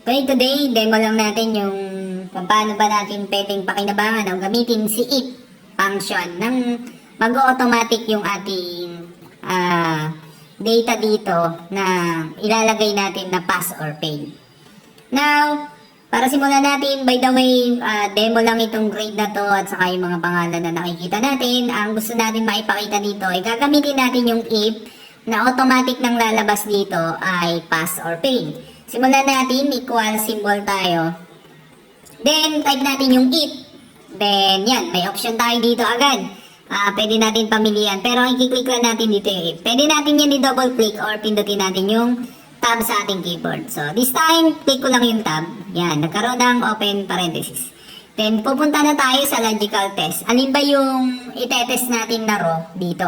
Okay, today, demo lang natin yung kung paano ba natin pwedeng pakinabangan o gamitin si if function nang mag-automatic yung ating data dito na ilalagay natin na pass or fail. Now, para simulan natin, by the way, demo lang itong grade na to at saka yung mga pangalan na nakikita natin. Ang gusto natin maipakita dito ay gagamitin natin yung if na automatic nang lalabas dito ay pass or fail. Simulan natin, equal symbol tayo. Then, type natin yung if. Then, yan, may option tayo dito agad. Pwede natin pamilihan. Pero, i-click lang natin dito yung if. Pwede natin yan i-double click or pindutin natin yung tab sa ating keyboard. So, this time, click ko lang yung tab. Yan, nagkaroon ng open parenthesis. Then, pupunta na tayo sa logical test. Alin ba yung itetest natin na row dito?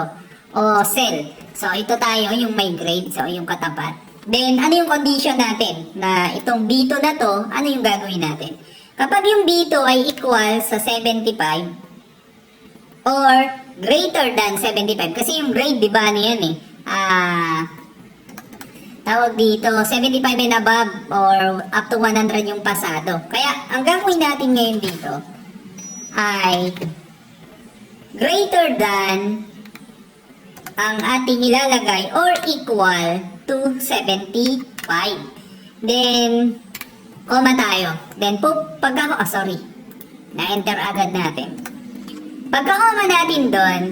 O cell. So, ito tayo, yung may grade. So, yung katapat. Then, ano yung condition natin? Na itong B2 na to, ano yung gagawin natin? Kapag yung B2 ay equal sa 75 or greater than 75, kasi yung grade, di ba, ano yan eh? Tawag dito, 75 and above or up to 100 yung pasado. Kaya, ang gagawin natin ngayon dito ay greater than ang ating ilalagay or equal to 75. Then, comma tayo. Then, na-enter agad natin. Pagka-comma natin doon,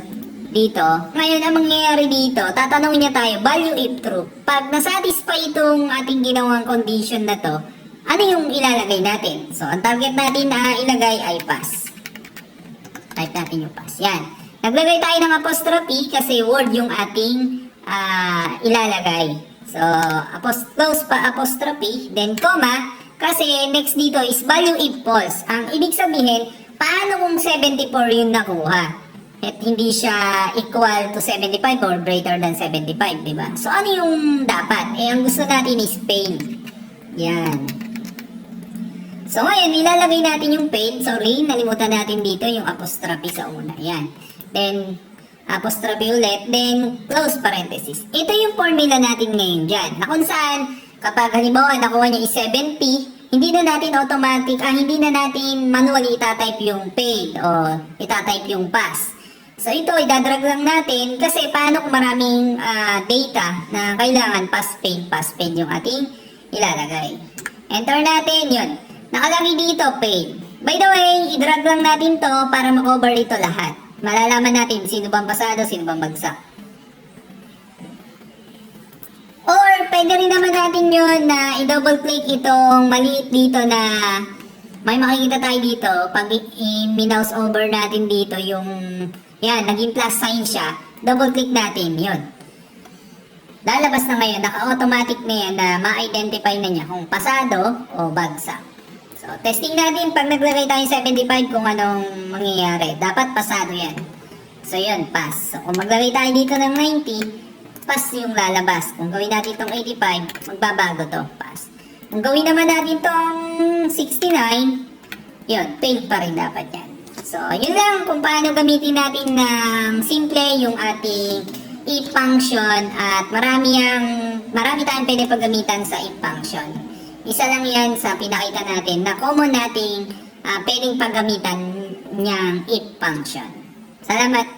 dito, ngayon ang mangyayari dito, tatanungin niya tayo, value if true. Pag nasatisfy itong ating ginawang condition na to, ano yung ilalagay natin? So, ang target natin na ilagay ay pass. Type natin yung pass. Yan. Naglagay tayo ng apostrophe kasi word yung ating ilalagay. So, close pa apostrophe, then comma, kasi next dito is value if false. Ang ibig sabihin, paano kung 74 yung nakuha? At hindi siya equal to 75 or greater than 75, di ba? So, ano yung dapat? Ang gusto natin is fail. Yan. So, ngayon, ilalagay natin yung fail. Sorry, nalimutan natin dito yung apostrophe sa una. Yan. Then, apostrophe ulit, then close parenthesis. Ito yung formula natin ngayon dyan, na kung saan, kapag halimbawa nakuha niya is 70, hindi na natin automatic, hindi na natin manually itatype yung fail o itatype yung pass. So ito, idadrag lang natin kasi paano kung maraming data na kailangan pass fail yung ating ilalagay. Enter natin, yun. Nakalagay dito, fail. By the way, idrag lang natin to para makover ito lahat. Malalaman natin sino bang pasado, sino bang bagsak. Or pwede rin naman natin yun na i-double click itong maliit dito na may makikita tayo dito. Pag i-mouse over natin dito yung, yan, naging plus sign siya, double click natin, yun. Lalabas na ngayon, naka-automatic na yan na ma-identify na niya kung pasado o bagsak. So, testing natin pag naglagay tayo 75 kung anong mangyayari. Dapat pasado yan. So, yun, pass. So, kung maglagay tayo dito ng 90, pass yung lalabas. Kung gawin natin itong 85, magbabago to, pass. Kung gawin naman natin itong 69, yun, fail pa rin dapat yan. So, yun lang kung paano gamitin natin ng simple yung ating if function at marami tayong pwede paggamitan sa if function. Isa lang yan sa pinakita natin na common nating pwedeng paggamitan niyang if function. Salamat!